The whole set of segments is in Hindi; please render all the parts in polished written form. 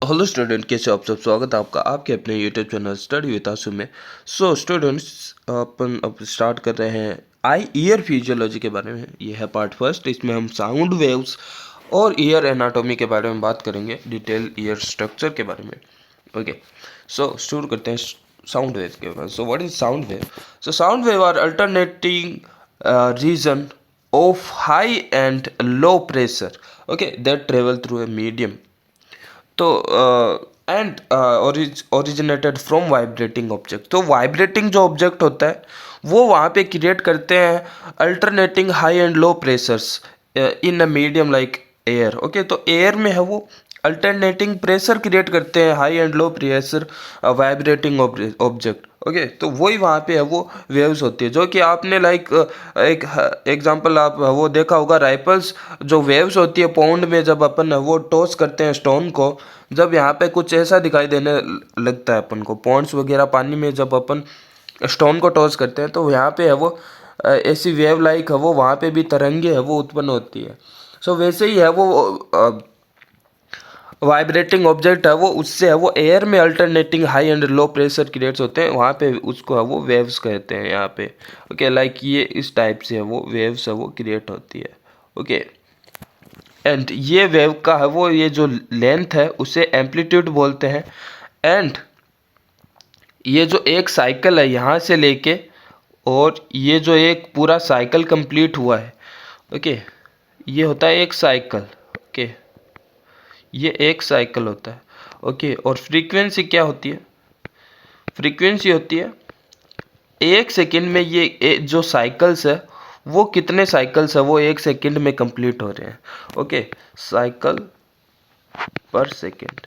हेलो स्टूडेंट, कैसे हो आप सब। स्वागत है आपका आपके अपने यूट्यूब चैनल स्टडी विद आशु में। सो स्टूडेंट्स, अपन अब स्टार्ट कर रहे हैं आई ईयर फिजियोलॉजी के बारे में। ये है पार्ट फर्स्ट। इसमें हम साउंड वेव्स और ईयर एनाटॉमी के बारे में बात करेंगे, डिटेल ईयर स्ट्रक्चर के बारे में। ओके, सो शुरू करते हैं साउंड वेव के बारे में। So what is sound wave? So sound wave are alternating region of high and low pressure, okay, that travel through a medium. तो and originated from vibrating object. तो वाइब्रेटिंग जो ऑब्जेक्ट होता है वो वहाँ पे क्रिएट करते हैं alternating high and low pressures in a medium like air. Okay, तो एयर में है वो अल्टरनेटिंग प्रेशर क्रिएट करते हैं, high and low pressure vibrating object. Okay, तो वही वहाँ पे है वो वेव्स होती है, जो कि आपने लाइक एक एग्जांपल आप वो देखा होगा, राइफल्स जो वेव्स होती है पौंड में, जब अपन वो टॉस करते हैं स्टोन को, जब यहाँ पे कुछ ऐसा दिखाई देने लगता है अपन को, पॉन्ड्स वगैरह पानी में जब अपन स्टोन को टॉस करते हैं तो यहाँ पे है वो ऐसी वेव लाइक है वो, वहाँ पे भी तरंगे है वो उत्पन्न होती है। सो वैसे ही है वो वाइब्रेटिंग ऑब्जेक्ट है वो, उससे है वो एयर में alternating high and low pressure creates होते हैं, वहाँ पे उसको है वो वेव्स कहते हैं यहाँ पे। ओके, लाइक ये इस टाइप से है वो वेव्स है वो क्रिएट होती है। ओके, एंड ये वेव का है वो, ये जो लेंथ है उसे एम्पलीट्यूड बोलते हैं। एंड ये जो एक साइकिल है यहाँ से लेके, और ये जो एक पूरा साइकिल कंप्लीट हुआ है, ओके, ये होता है एक साइकिल। ओके, ये एक साइकिल होता है। ओके, और फ्रीक्वेंसी क्या होती है? फ्रीक्वेंसी होती है एक सेकंड में ये जो साइकिल्स है वो कितने साइकिल्स है वो एक सेकंड में कंप्लीट हो रहे हैं। ओके, साइकिल पर सेकंड।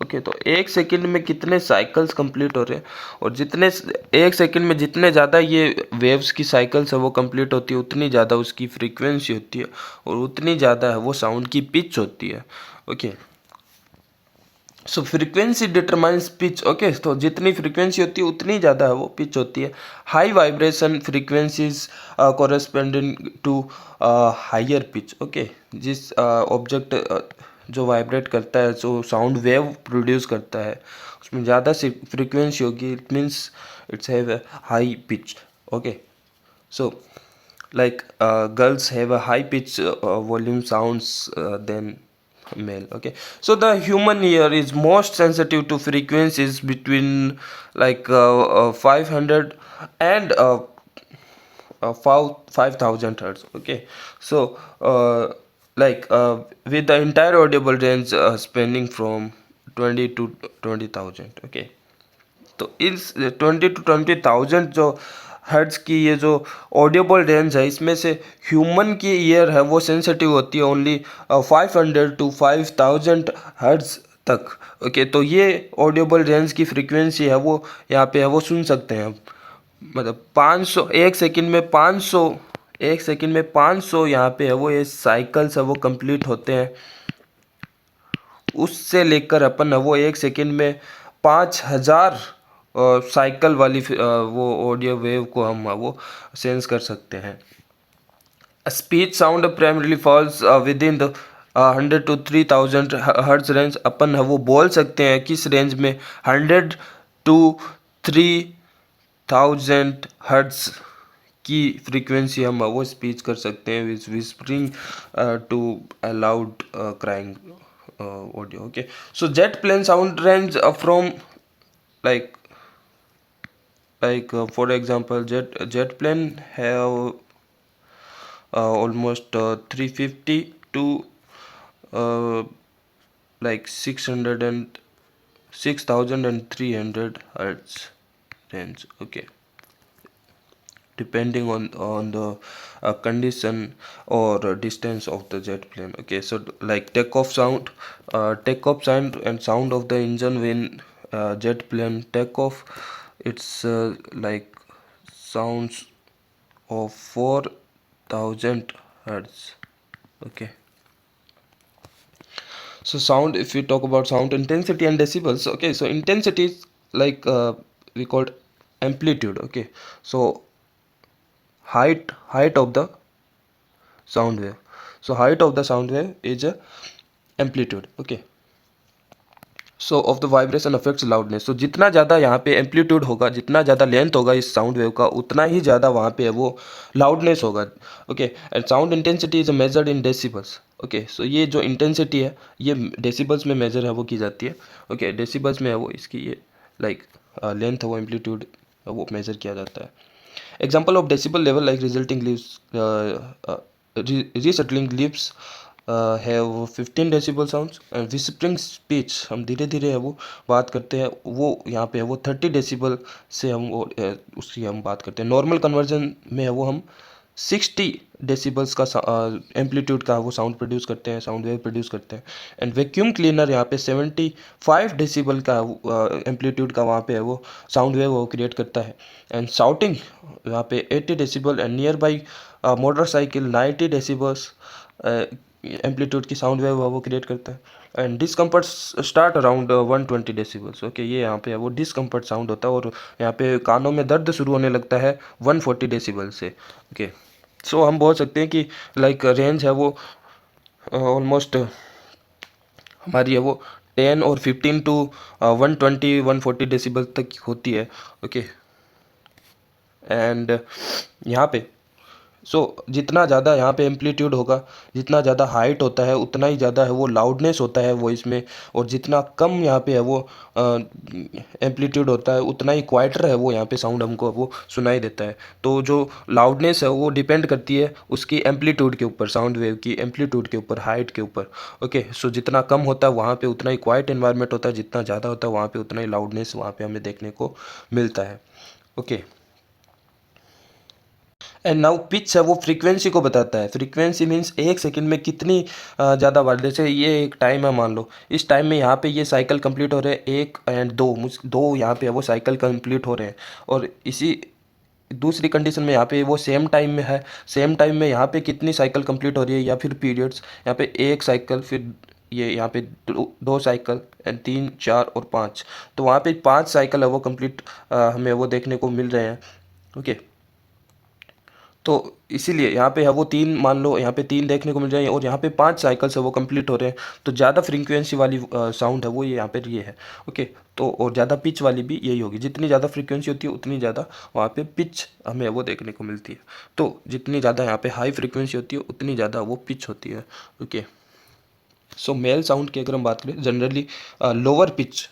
ओके, तो एक सेकंड में कितने साइकिल्स कंप्लीट हो रहे हैं, और जितने एक सेकंड में जितने ज़्यादा ये वेव्स की साइकिल्स है वो कंप्लीट होती है, उतनी ज़्यादा उसकी फ्रीक्वेंसी होती है, और उतनी ज़्यादा है वो साउंड की पिच होती है। ओके, सो फ्रीक्वेंसी डिटरमाइंस पिच। ओके, तो जितनी फ्रीक्वेंसी होती है उतनी ज़्यादा है वो पिच होती है। High vibration frequencies corresponding to higher pitch. Okay, जिस ऑब्जेक्ट जो वाइब्रेट करता है, जो साउंड वेव प्रोड्यूस करता है, उसमें ज़्यादा सी फ्रीक्वेंसी होगी, it means it's have high pitch. Okay, so girls have a high pitch volume sounds than male. Okay, so the human ear is most sensitive to frequencies between 500 and 5000 hertz. Okay, so with the entire audible range spanning from 20 to 20,000. Okay, तो इस 20 to 20,000 जो हर्ट्ज की ये जो ऑडियोबल रेंज है, इसमें से ह्यूमन की ईयर है वो सेंसिटिव होती है ओनली 500 to 5000 हर्ट्ज तक। ओके, तो ये ऑडियोबल रेंज की फ्रीक्वेंसी है वो यहाँ पे है वो सुन सकते हैं। मतलब 500 एक सेकंड में 500, एक सेकंड में 500 यहाँ पे है वो ये साइकिल्स है वो कंप्लीट होते हैं। उससे लेकर अपन है वो एक सेकंड में 5000 साइकिल वाली वो ऑडियो वेव को हम वो सेंस कर सकते हैं। Speech sound primarily falls within the 100 to 3000 hertz range. अपन है वो बोल सकते हैं किस रेंज में? 100 to 3000 हर्ट्ज की फ्रीक्वेंसी हम वो स्पीच कर सकते हैं which whispering to aloud crying audio. Okay, so jet plane sound range from like for example, jet plane have almost 350 to uh, 600 and 6300 hertz range. Okay, depending on the condition or distance of the jet plane. Okay, so like takeoff sound and sound of the engine when jet plane take off, it's like sounds of 4000 hertz. Okay, so sound, if we talk about sound intensity and decibels. Okay, so intensity is we called amplitude. Okay, so height of the sound wave. So height of the sound wave is a amplitude. Okay, so of the vibration affects loudness. तो जितना ज़्यादा यहाँ पे एम्पलीट्यूड होगा, जितना ज़्यादा लेंथ होगा इस साउंड वेव का, उतना ही ज़्यादा वहाँ पे वो लाउडनेस होगा। Okay, and sound intensity is measured in decibels. Okay, so ये जो इंटेंसिटी है ये डेसिबल्स में मेजर है वो की जाती है। ओके, डेसिबल्स में है वो इसकी ये लाइक लेंथ है वो एम्पलीट्यूड वो मेजर किया जाता है। Example of decibel level like rustling leaves rustling leaves है वो 15 decibel sounds. And whispering speech हम धीरे धीरे है वो बात करते हैं, वो यहाँ पे है वो 30 डेसिबल से हम वो उसकी हम बात करते हैं। नॉर्मल कन्वर्जन में है वो हम 60 डेसिबल्स का एम्पलीट्यूड का वो साउंड प्रोड्यूस करते हैं, साउंड वेव प्रोड्यूस करते हैं। एंड वैक्यूम क्लीनर यहाँ पे 75 डेसिबल का एम्पलीट्यूड का वहाँ पे है वो साउंड वेव वो क्रिएट करता है। एंड शाउटिंग यहाँ पे 80 decibel and near by motorcycle 90 decibels amplitude की साउंड वेव वो क्रिएट करता है। And discomfort start around 120 decibels. Okay, ये यहाँ पे है वो डिस्कम्फर्ट साउंड होता है और यहाँ पे कानों में दर्द शुरू होने लगता है 140 डेसिबल से। ओके, सो हम बोल सकते हैं कि लाइक रेंज है वो ऑलमोस्ट हमारी है वो 10 और 15 टू 120 140 डेसिबल तक होती है। ओके, एंड यहाँ पे जितना ज़्यादा यहाँ पे एम्पलीट्यूड होगा, जितना ज़्यादा हाइट होता है उतना ही ज़्यादा है वो लाउडनेस होता है वॉइस में, और जितना कम यहाँ पे है वो एम्पलीट्यूड होता है उतना ही क्वाइटर है वो यहाँ पे साउंड हमको वो सुनाई देता है। तो जो लाउडनेस है वो डिपेंड करती है उसकी एम्पलीट्यूड के ऊपर, साउंड वेव की एम्पलीट्यूड के ऊपर, हाइट के ऊपर। ओके, सो जितना कम होता है वहाँ पे उतना ही क्वाइट एनवायरनमेंट होता है, जितना ज़्यादा होता है वहाँ पे उतना ही लाउडनेस वहाँ पे हमें देखने को मिलता है। ओके, एंड नाउ पिच है वो फ्रीक्वेंसी को बताता है। फ्रीक्वेंसी मीन्स एक सेकंड में कितनी ज़्यादा बार, जैसे ये एक टाइम है मान लो, इस टाइम में यहाँ पे ये साइकिल कंप्लीट हो रहे हैं 1 एंड 2, दो यहाँ पे है वो साइकिल कंप्लीट हो रहे हैं। और इसी दूसरी कंडीशन में यहाँ पे वो सेम टाइम में है, सेम टाइम में यहाँ पे कितनी साइकिल कंप्लीट हो रही है या फिर पीरियड्स, यहाँ पे एक साइकिल, फिर ये यहाँ पे दो साइकिल एंड 3 4 और 5, तो वहाँ पे 5 साइकिल है वो कंप्लीट हमें वो देखने को मिल रहे हैं। ओके, तो इसीलिए यहाँ पे है वो 3, मान लो यहाँ पे 3 देखने को मिल जाए और यहाँ पे 5 साइकिल्स है वो कंप्लीट हो रहे हैं, तो ज़्यादा फ्रीक्वेंसी वाली साउंड है वो ये यहाँ पे ये है। ओके, तो और ज़्यादा पिच वाली भी यही होगी, जितनी ज़्यादा फ्रीक्वेंसी होती है उतनी ज़्यादा वहाँ पे पिच हमें वो देखने को मिलती है। तो जितनी ज़्यादा यहाँ पे हाई फ्रीक्वेंसी होती है उतनी ज़्यादा वो पिच होती है। ओके, सो मेल साउंड की अगर हम बात करें, generally lower pitch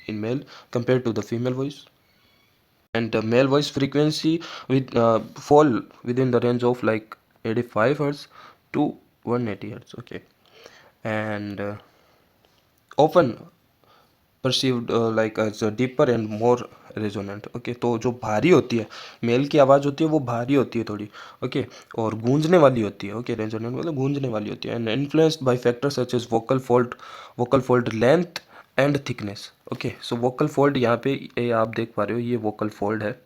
in male compare to the female voice, and the male voice frequency with fall within the range of like 85 hertz to 180 hertz. Okay, and often perceived like as a deeper and more resonant. Okay, तो जो भारी होती है मेल की आवाज़ होती है वो भारी होती है थोड़ी। ओके, और गूंजने वाली होती है। ओके, रेजोनेंट मतलब गूंजने वाली होती है। And influenced by factors such as vocal fold length and thickness. Okay, so vocal fold यहाँ पे ये आप देख पा रहे हो, ये वोकल फोल्ड है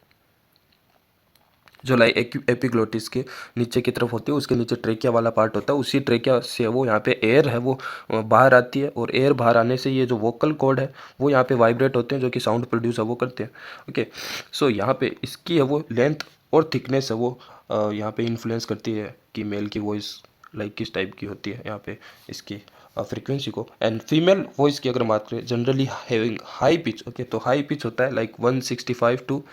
जो लाइक एपिग्लोटिस के नीचे की तरफ होती है, उसके नीचे ट्रेकिया वाला पार्ट होता है, उसी ट्रेकिया से वो यहाँ पे एयर है वो बाहर आती है, और एयर बाहर आने से ये जो वोकल कॉर्ड है वो यहाँ पे वाइब्रेट होते हैं जो कि साउंड प्रोड्यूस है वो करते हैं। ओके, सो यहाँ पे इसकी है वो लेंथ और थिकनेस है वो यहाँ पे इन्फ्लुएंस करती है कि मेल की वॉइस लाइक किस टाइप की होती है यहाँ पे इसकी फ्रीक्वेंसी को। एंड फीमेल वॉइस की अगर बात करें, generally having high pitch. Okay, तो हाई पिच होता है like 165 to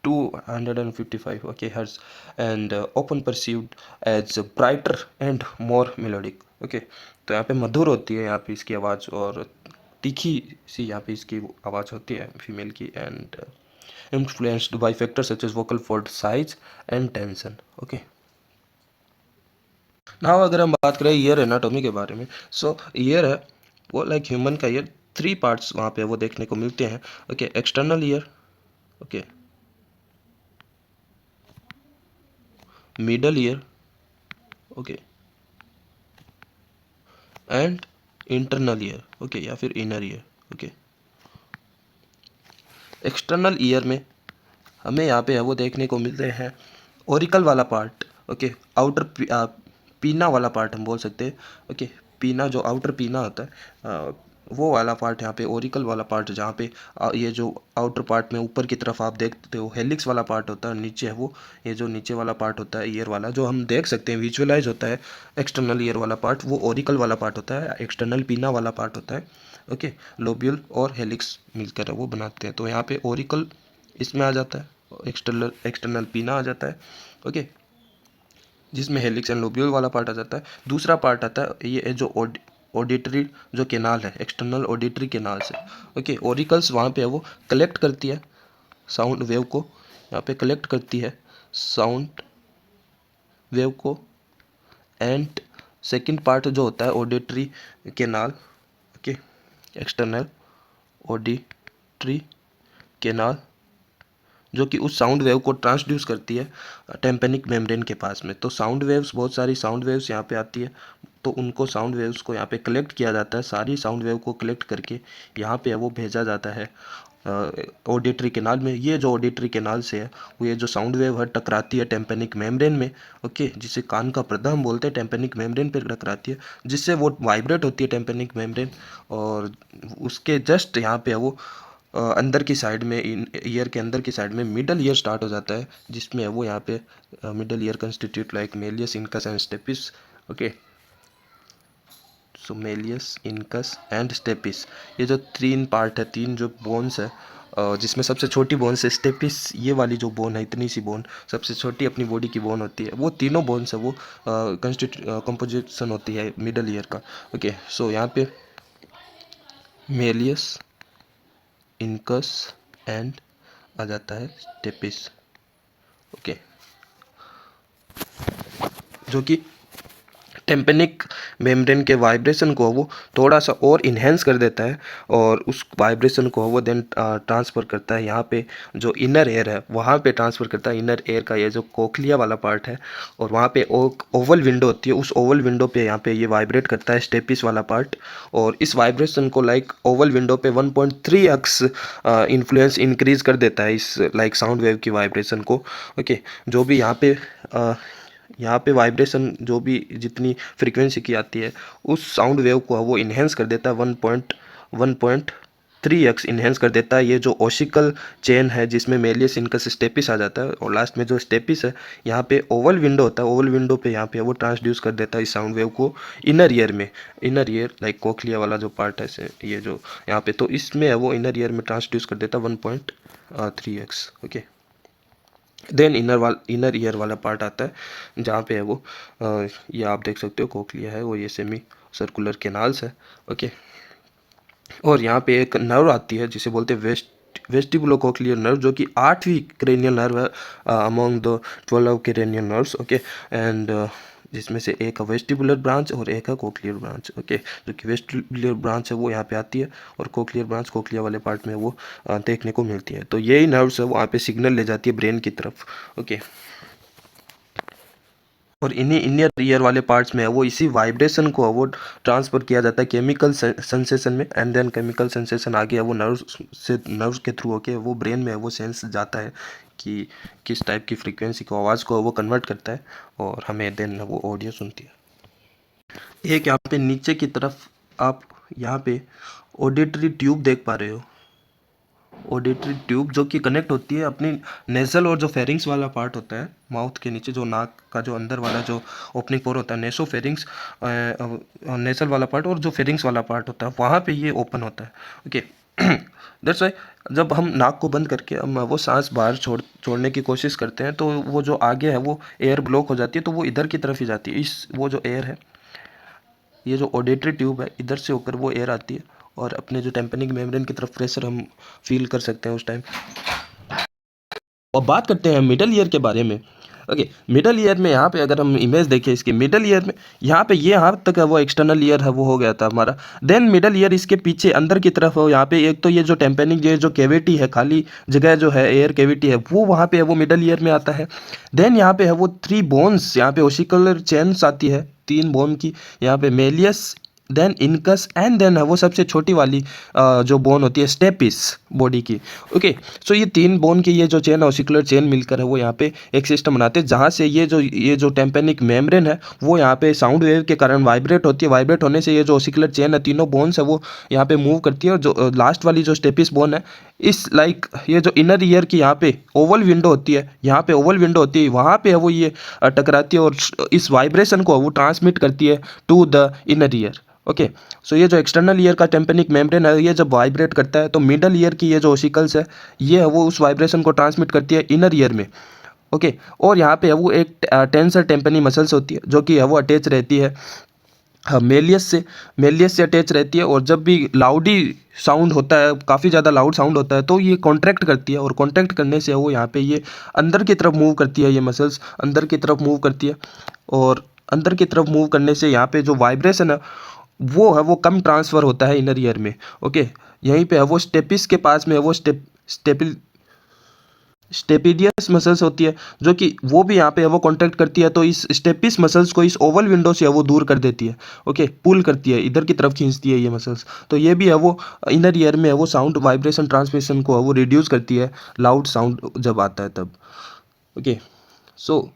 255 okay hertz, and often perceived as brighter and more melodic। okay, तो यहाँ पे मधुर होती है यहाँ पे इसकी आवाज़, और तीखी सी यहाँ पे इसकी आवाज़ होती है फीमेल की। And influenced by factors such as vocal fold size and tension. Okay, now अगर हम बात करें ईयर एनाटॉमी के बारे में, सो ईयर है वो लाइक ह्यूमन का ईयर 3 पार्ट्स वहाँ पे वो देखने को मिलते हैं। Okay, external ear, okay, middle ear, okay, and internal ear. Okay, या फिर inner ear. Okay, external ear में हमें यहाँ पे है वो देखने को मिलते हैं ओरिकल वाला पार्ट। ओके, आउटर पीना वाला पार्ट हम बोल सकते हैं। ओके, पीना जो आउटर पीना होता है वो वाला पार्ट यहाँ पे ओरिकल वाला पार्ट, जहाँ पे ये जो आउटर पार्ट में ऊपर की तरफ आप देखते हो हेलिक्स वाला पार्ट होता है, नीचे है वो ये जो नीचे वाला पार्ट होता है ईयर वाला जो हम देख सकते हैं विजुअलाइज होता है, एक्सटर्नल ईयर वाला पार्ट वो ओरिकल वाला पार्ट होता है, एक्सटर्नल पीना वाला पार्ट होता है। ओके, लोब्यूल और हेलिक्स मिलकर वो बनाते हैं। तो यहाँ पे ओरिकल इसमें आ जाता है, एक्सटर्नल पीना आ जाता है, ओके, जिसमें हेलिक्स एंड लोब्यूल वाला पार्ट आ जाता है। दूसरा पार्ट आता है ये जो ऑडिटरी जो केनाल है, एक्सटर्नल ऑडिटरी केनाल से, ओके। ओरिकल्स वहाँ पे है वो कलेक्ट करती है साउंड वेव को, यहाँ पे कलेक्ट करती है साउंड वेव को। एंड सेकंड पार्ट जो होता है auditory canal, okay, external auditory canal, जो कि उस साउंड वेव को ट्रांसड्यूस करती है टेम्पेनिक मेम्ब्रेन के पास में। तो साउंड वेव्स, बहुत सारी साउंड वेव्स यहाँ पे आती है, तो उनको साउंड वेव्स को यहाँ पे कलेक्ट किया जाता है। सारी साउंड वेव को कलेक्ट करके यहाँ पे वो भेजा जाता है ऑडिटरी केनाल में। ये जो ऑडिटरी केनाल से है वो ये जो साउंड वेव है टकराती है टेम्पेनिक मेम्ब्रेन में, ओके, जिसे कान का पर्दा हम बोलते हैं, टेम्पेनिक मेम्ब्रेन पे टकराती है, जिससे वो वाइब्रेट होती है टेम्पेनिक मेम्ब्रेन। और उसके जस्ट यहाँ पे है वो अंदर की साइड में, ईयर के अंदर की साइड में मिडल ईयर स्टार्ट हो जाता है, जिसमें वो यहाँ पे middle ear constitute like malleus, incus and stapes, okay. So malleus, incus and stapes, ये जो तीन पार्ट है, तीन जो बोन्स है, जिसमें सबसे छोटी बोन से स्टेपिस, ये वाली जो बोन है, इतनी सी बोन, सबसे छोटी अपनी बॉडी की बोन होती है, वो तीनों बोन्स है वो कंपोजिशन होती है मिडल ईयर का, ओके। सो यहाँ पे मेलियस, इनकस एंड आ जाता है स्टेपिस, ओके, जो कि टेम्पेनिक मेम्ब्रेन के वाइब्रेशन को वो थोड़ा सा और इन्हेंस कर देता है, और उस वाइब्रेशन को वो देन ट्रांसफ़र करता है यहाँ पे जो इनर एयर है वहाँ पे ट्रांसफ़र करता है। इनर एयर का ये जो कोक्लिया वाला पार्ट है, और वहाँ पे ओवल विंडो होती है, उस ओवल विंडो पे यहाँ पे ये वाइब्रेट करता है स्टेपिस वाला पार्ट। और इस वाइब्रेशन को लाइक ओवल विंडो पे 1.3x इन्फ्लुएंस इंक्रीज़ कर देता है इस लाइक साउंड वेव की वाइब्रेशन को, ओके। जो भी यहाँ पे वाइब्रेशन जो भी जितनी फ्रीक्वेंसी की आती है उस साउंड वेव को वो इन्हेंस कर देता है, 1.3x इन्हेंस कर देता है। ये जो ओसिकल चेन है जिसमें मेलियस, इनकस, स्टेपिस आ जाता है, और लास्ट में जो स्टेपिस है यहाँ पे ओवल विंडो होता है, ओवल विंडो पे यहाँ पे वो ट्रांसड्यूस कर देता है इस साउंड वेव को इनर ईयर में। इनर ईयर लाइक कोक्लिया वाला जो पार्ट है ये जो यहाँ पे, तो इसमें है वो इनर ईयर में ट्रांसड्यूस कर देता है 1.3x, okay. Then inner ear वाला पार्ट आता है जहाँ पे है वो ये आप देख सकते हो कोक्लिया है वो, ये सेमी सर्कुलर केनाल्स है, ओके। और यहाँ पे एक नर्व आती है जिसे बोलते हैं वेस्टिबुलोकोक्लियर नर्व, जो कि 8वीं क्रेनियल नर्व है among the 12 cranial nerves, okay. And जिसमें से एक है वेस्टिबुलर ब्रांच और एक है कोक्लियर ब्रांच, ओके। जो कि वेस्टिबुलर ब्रांच है वो यहाँ पे आती है, और कोक्लियर ब्रांच कोक्लिया वाले पार्ट में वो देखने को मिलती है। तो यही नर्व्स है वो वहाँ पे सिग्नल ले जाती है ब्रेन की तरफ, ओके। और इन्हीं इनर ईयर वाले पार्ट्स में है वो इसी वाइब्रेशन को वो ट्रांसफ़र किया जाता है केमिकल सेंसेशन में, एंड देन केमिकल सेंसेशन आगे है वो नर्व्स के थ्रू होके वो ब्रेन में है वो सेंस जाता है कि किस टाइप की फ्रीक्वेंसी को, आवाज़ को वो कन्वर्ट करता है, और हमें देन वो ऑडियो सुनती है। एक यहाँ पे नीचे की तरफ आप यहाँ पे ऑडिटरी ट्यूब देख पा रहे हो, ऑडिटरी ट्यूब जो कि कनेक्ट होती है अपनी नेजल और जो फेरिंग्स वाला पार्ट होता है माउथ के नीचे, जो नाक का जो अंदर वाला जो ओपनिंग पोर होता है, नेसो फेरिंग्स, नेजल वाला पार्ट, और जो फेरिंग्स वाला पार्ट होता है वहाँ पे ये ओपन होता है, ओके। दैट्स वाई जब हम नाक को बंद करके हम वो सांस बाहर छोड़ने की कोशिश करते हैं तो वो जो आगे है वो एयर ब्लॉक हो जाती है, तो वो इधर की तरफ ही जाती है। इस वो जो एयर है, ये जो ऑडिटरी ट्यूब है, इधर से होकर वो एयर आती है, और अपने जो टेम्पेनिक मेम्ब्रेन की तरफ प्रेशर हम फील कर सकते हैं उस टाइम। और बात करते हैं मिडल ईयर के बारे में, ओके। मिडल ईयर में यहाँ पे अगर हम इमेज देखें इसकी, मिडल ईयर में यहाँ पे ये यहाँ तक है वो एक्सटर्नल ईयर है वो हो गया था हमारा। देन मिडल ईयर इसके पीछे अंदर की तरफ हो, यहाँ पे एक तो ये जो टेम्पेनिक ये जो कैविटी है, खाली जगह जो है एयर कैविटी है वो वहाँ पे है वो मिडल ईयर में आता है। देन यहाँ पे है वो 3 बोन्स, यहाँ पे ओसिकुलर चेन्स आती है 3 बोन की, यहाँ पे malleus, then incus, and then है वो सबसे छोटी वाली जो बोन होती है स्टेपिस बॉडी की, ओके। सो ये 3 बोन की ये जो चेन है ऑसिकुलर चेन मिलकर है वो यहाँ पे एक सिस्टम बनाते हैं, जहाँ से ये जो टेम्पेनिक मेम्ब्रेन है वो यहाँ पे साउंड वेव के कारण वाइब्रेट होती है। वाइब्रेट होने से ये जो ऑसिकुलर चेन है, तीनों बोन्स है वो यहाँ पे मूव करती है, और जो लास्ट वाली जो स्टेपिस बोन है, इस लाइक ये जो इनर ईयर की यहाँ पे ओवल विंडो होती है, यहाँ पे ओवल विंडो होती है, वहाँ पे है वो ये टकराती है, और इस वाइब्रेशन को वो ट्रांसमिट करती है to the inner ear, okay. So ये जो एक्सटर्नल ईयर का टेम्पेनिक मेम्ब्रेन है, ये जब वाइब्रेट करता है तो मिडल ईयर की ये जो ओसिकल्स है, ये है वो उस वाइब्रेशन को ट्रांसमिट करती है इनर ईयर में। ओके। और यहाँ पे है वो एक टेंसर टेम्पेनी मसल्स होती है जो कि है वो अटैच रहती है मेलियस से अटैच रहती है। और जब भी लाउडी साउंड होता है, काफ़ी ज़्यादा लाउड साउंड होता है, तो ये कॉन्ट्रैक्ट करती है, और कॉन्ट्रैक्ट करने से वो यहाँ पे ये अंदर की तरफ मूव करती है, ये मसल्स अंदर की तरफ मूव करती है। और अंदर की तरफ मूव करने से यहाँ पे जो वाइब्रेशन है वो कम ट्रांसफ़र होता है इनर ईयर में। ओके। यहीं पे है वो स्टेपिस के पास में है वो स्टेपिडियस मसल्स होती है, जो कि वो भी यहाँ पे है वो कॉन्ट्रैक्ट करती है, तो इस स्टेपिस मसल्स को इस ओवल विंडो से है वो दूर कर देती है। ओके। पुल करती है, इधर की तरफ खींचती है ये मसल्स। तो ये भी है वो इनर ईयर में है वो साउंड वाइब्रेशन ट्रांसमिशन को है वो रिड्यूस करती है, लाउड साउंड जब आता है तब। ओके। सो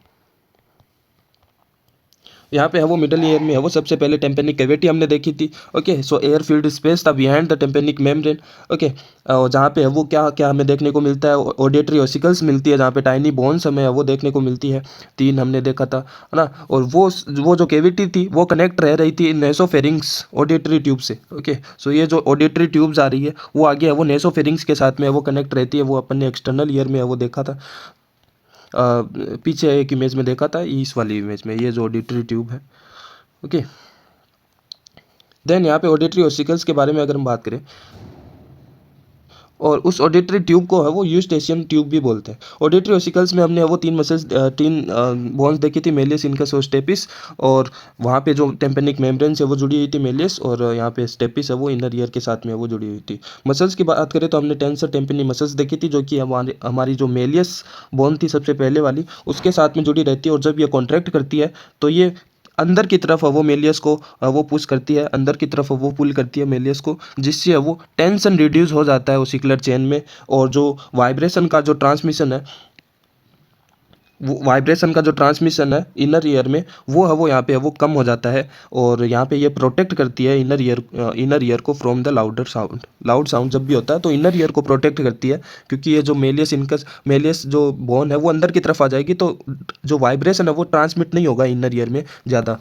यहाँ पे है वो मिडल ईयर में है वो सबसे पहले टेम्पेनिक कैविटी हमने देखी थी। Okay. So air filled space था behind the tympanic membrane. Okay. और जहाँ पे है वो क्या क्या हमें देखने को मिलता है, ऑडिटरी ऑसिकल्स मिलती है, जहाँ पे टाइनी बोन्स हमें है वो देखने को मिलती है, 3 हमने देखा था, है ना। और वो जो कैविटी थी वो कनेक्ट रह रही थी नेसोफेरिंग्स ऑडिटरी ट्यूब से। ओके। सो ये जो ऑडिटरी ट्यूब्स आ रही है वो आगे है वो नेसोफेरिंग्स के साथ में है वो कनेक्ट रहती है, वो अपन ने एक्सटर्नल ईयर में है वो देखा था। पीछे एक इमेज में देखा था, इस वाली इमेज में ये जो ऑडिटरी ट्यूब है। ओके। देन यहाँ पे ऑडिटरी ऑसिकल्स के बारे में अगर हम बात करें, और उस ऑडिटरी ट्यूब को है वो यूस्टेशियन ट्यूब भी बोलते हैं। ऑडिटरी ऑसिकल्स में हमने वो 3 मसल्स 3 बोन्स देखी थी, मेलियस, इनकस और स्टेपिस। और वहाँ पे जो टेम्पेनिक मेम्ब्रेन से वो जुड़ी हुई थी मेलियस, और यहाँ पे स्टेपिस है वो इनर ईयर के साथ में वो जुड़ी हुई थी। मसल्स की बात करें तो हमने टेंसर टेम्पेनी मसल्स देखी थी, जो कि हमारी जो मेलियस बोन थी सबसे पहले वाली, उसके साथ में जुड़ी रहती है। और जब ये कॉन्ट्रैक्ट करती है तो ये अंदर की तरफ वो मेलियस को वो पुश करती है, अंदर की तरफ वो पुल करती है मेलियस को, जिससे वो टेंशन रिड्यूस हो जाता है ओसिकुलर चेन में। और जो वाइब्रेशन का जो ट्रांसमिशन है, वो वाइब्रेशन का जो ट्रांसमिशन है इनर ईयर में, वो है वो यहाँ पे वो कम हो जाता है। और यहाँ पे ये प्रोटेक्ट करती है इनर ईयर को from the louder sound. Loud sound जब भी होता है तो इनर ईयर को प्रोटेक्ट करती है, क्योंकि ये जो मेलियस जो बोन है वो अंदर की तरफ आ जाएगी, तो जो वाइब्रेशन है वो ट्रांसमिट नहीं होगा इनर ईयर में ज़्यादा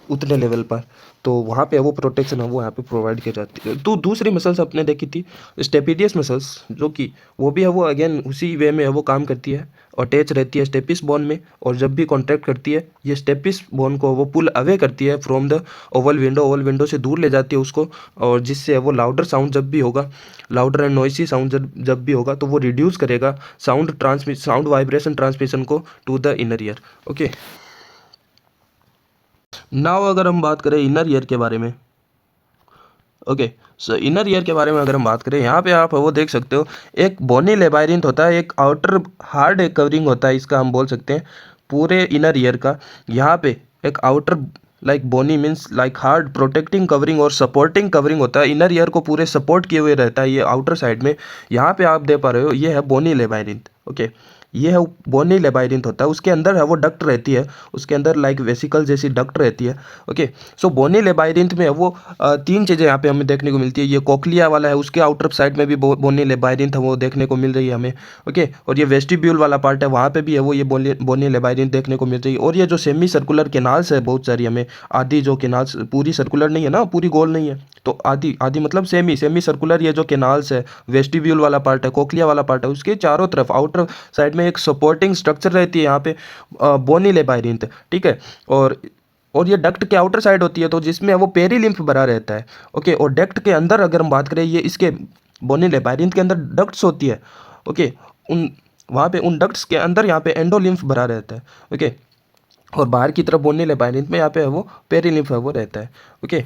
उतने लेवल पर। तो वहाँ पे वो प्रोटेक्शन है वो यहाँ पे प्रोवाइड की जाती है। तो दूसरी मसल्स अपने देखी थी स्टेपिडियस मसल्स, जो कि वो भी है वो अगेन उसी वे में है वो काम करती है, अटैच रहती है स्टेपिस बोन में। और जब भी कॉन्ट्रैक्ट करती है ये स्टेपिस बोन को वो पुल अवे करती है फ्रॉम द ओवल विंडो से दूर ले जाती है उसको। और जिससे वो लाउडर साउंड जब भी होगा, लाउडर एंड नॉइसी साउंड जब भी होगा, तो वो रिड्यूस करेगा साउंड वाइब्रेशन ट्रांसमिशन को to the inner ear. Okay. Now अगर हम बात करें इनर ईयर के बारे में, ओके। सो इनर ईयर के बारे में अगर हम बात करें, यहाँ पे आप वो देख सकते हो एक बोनी लेबायरिंथ होता है, एक आउटर हार्ड एक कवरिंग होता है, इसका हम बोल सकते हैं पूरे इनर ईयर का। यहाँ पे एक outer like bony means like hard protecting covering और सपोर्टिंग कवरिंग होता है, इनर ईयर को पूरे सपोर्ट किए हुए रहता है ये आउटर साइड में। यहाँ पे आप दे पा रहे हो ये है बोनी लेबायरिंथ। ओके। ये है बोनी लेबायरिंथ होता है, उसके अंदर है वो डक्ट रहती है, उसके अंदर लाइक वेसिकल जैसी डक्ट रहती है। ओके। सो बोनी लेबायरिंथ में है वो 3 चीज़ें यहाँ पे हमें देखने को मिलती है। ये कोक्लिया वाला है, उसके आउटर साइड में भी बोनी लेबायरिंथ है वो देखने को मिल रही है हमें। ओके। और ये वेस्टिब्यूल वाला पार्ट है, वहाँ पे भी है वो ये बोनी लेबायरिंथ देखने को मिल रही है। और ये जो सेमी सर्कुलर केनाल्स है बहुत सारी हमें, आधी जो केनाल्स पूरी सर्कुलर नहीं है ना, पूरी गोल नहीं है, तो आधी आधी मतलब सेमी सर्कुलर ये जो केनाल्स है, वेस्टिब्यूल वाला पार्ट है, कोक्लिया वाला पार्ट है, उसके चारों तरफ आउटर साइड में एक सपोर्टिंग स्ट्रक्चर रहती है यहाँ पे बोनी लेबायरिंथ। ठीक है। और ये डक्ट के आउटर साइड होती है, तो जिसमें वो पेरीलिम्फ भरा रहता है। ओके। और डक्ट के अंदर अगर हम बात करें, ये इसके बोनी लेबायरिंथ के अंदर डक्ट्स होती है। ओके। उन वहाँ पे उन डक्ट्स के अंदर यहाँ पे एंडोलिम्फ भरा रहता है। ओके। और बाहर की तरफ बोनी लेबायरिंथ में यहाँ पे वो पेरीलिम्फ है वो रहता है। ओके।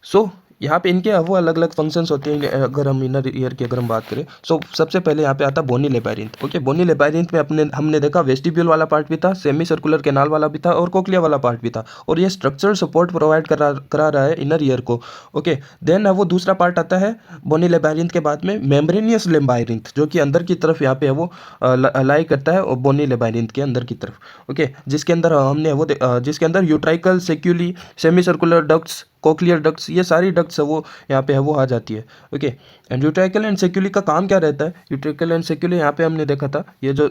सो यहाँ पे इनके वो अलग अलग फंक्शंस होते हैं। अगर हम इनर ईयर की अगर हम बात करें, सो सबसे पहले यहाँ पे आता है बोनी लेबायरिंथ। ओके। बोनी लेबायरिंथ में हमने देखा वेस्टिब्यूल वाला पार्ट भी था, सेमी सर्कुलर कैनाल वाला भी था, और कोक्लिया वाला पार्ट भी था। और ये स्ट्रक्चरल सपोर्ट प्रोवाइड करा रहा है इनर ईयर को। ओके। देन वो दूसरा पार्ट आता है बोनी लेबायरिंथ के बाद में मेम्ब्रेनियस लेबायरिंथ, जो कि अंदर की तरफ यहाँ पे वो लाई करता है बोनी लेबायरिंथ के अंदर की तरफ। ओके। जिसके अंदर जिसके अंदर utricle saccule semi circular ducts cochlear ducts, ये सारी डक्ट्स है वो यहाँ पे है वो आ जाती है। ओके, एंड यूट्राइकल एंड सेक्यूली का काम क्या रहता है? यूट्राइकल एंड सेक्यूली यहाँ पे हमने देखा था, ये जो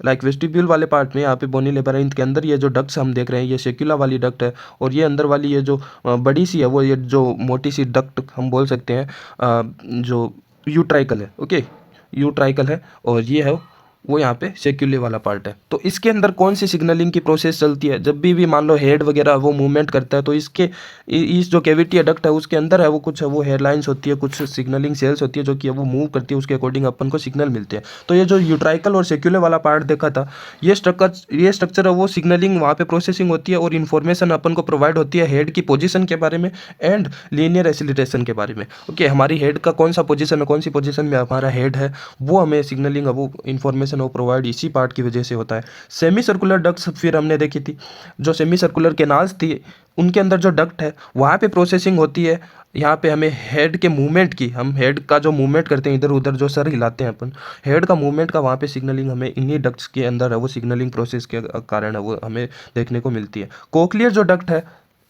लाइक वेस्टिब्यूल वाले पार्ट में यहाँ पे बोनी लेबारिंथ के अंदर ये जो डक्ट्स हम देख रहे हैं, ये सेक्यूला वाली डक्ट है, और ये अंदर वाली ये जो बड़ी सी है वो ये जो मोटी सी डक्ट हम बोल सकते हैं जो यूट्राइकल है। ओके, यूट्राइकल है, और ये है वो यहाँ पे सेक्यूले वाला पार्ट है। तो इसके अंदर कौन सी सिग्नलिंग की प्रोसेस चलती है? जब भी मान लो हेड वगैरह वो मूवमेंट करता है, तो इसके इस जो कैविटी डक्ट है उसके अंदर है वो कुछ है वो हेयरलाइंस होती है, कुछ सिग्नलिंग सेल्स होती है जो कि वो मूव करती है, उसके अकॉर्डिंग अपन को सिग्नल मिलते हैं। तो ये जो यूट्राइकल और सेक्यूले वाला पार्ट देखा था, ये स्ट्रक्चर है वो सिग्नलिंग वहाँ पे प्रोसेसिंग होती है, और इन्फॉर्मेशन अपन को प्रोवाइड होती है हेड की पोजीशन के बारे में एंड लीनियर एक्सीलरेशन के बारे में। ओके, हमारी हेड का कौन सा पोजीशन है, कौन सी पोजीशन में हमारा हेड है, वो हमें सिग्नलिंग वो इन्फॉर्मेशन वो प्रोवाइड इसी पार्ट की वजह से होता है। सेमी सर्कुलर डक्ट्स फिर हमने देखी थी, जो सेमी सर्कुलर कैनाल्स थी उनके अंदर जो डक्ट है वहाँ पे प्रोसेसिंग होती है। यहाँ पे हमें हेड के मूवमेंट की, हम हेड का जो मूवमेंट करते हैं इधर उधर जो सर हिलाते हैं अपन, हेड का मूवमेंट का वहाँ पे सिग्नलिंग हमें इन्हीं डक्ट्स के अंदर है वो सिग्नलिंग प्रोसेस के कारण है वो हमें देखने को मिलती है। कोक्लियर जो डक्ट है,